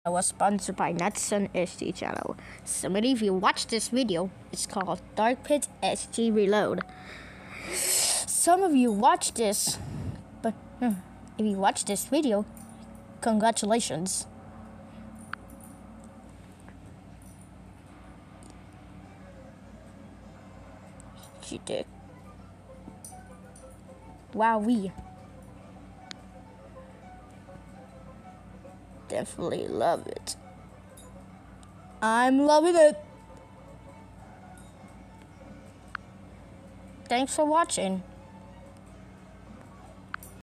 was sponsored by Natsune SG channel. So many of you watched this video. It's called Dark Pit SG Reload. Some of you watched this, but if you watched this video, congratulations. You did. Wowee. Definitely love it. I'm loving it. Thanks for watching.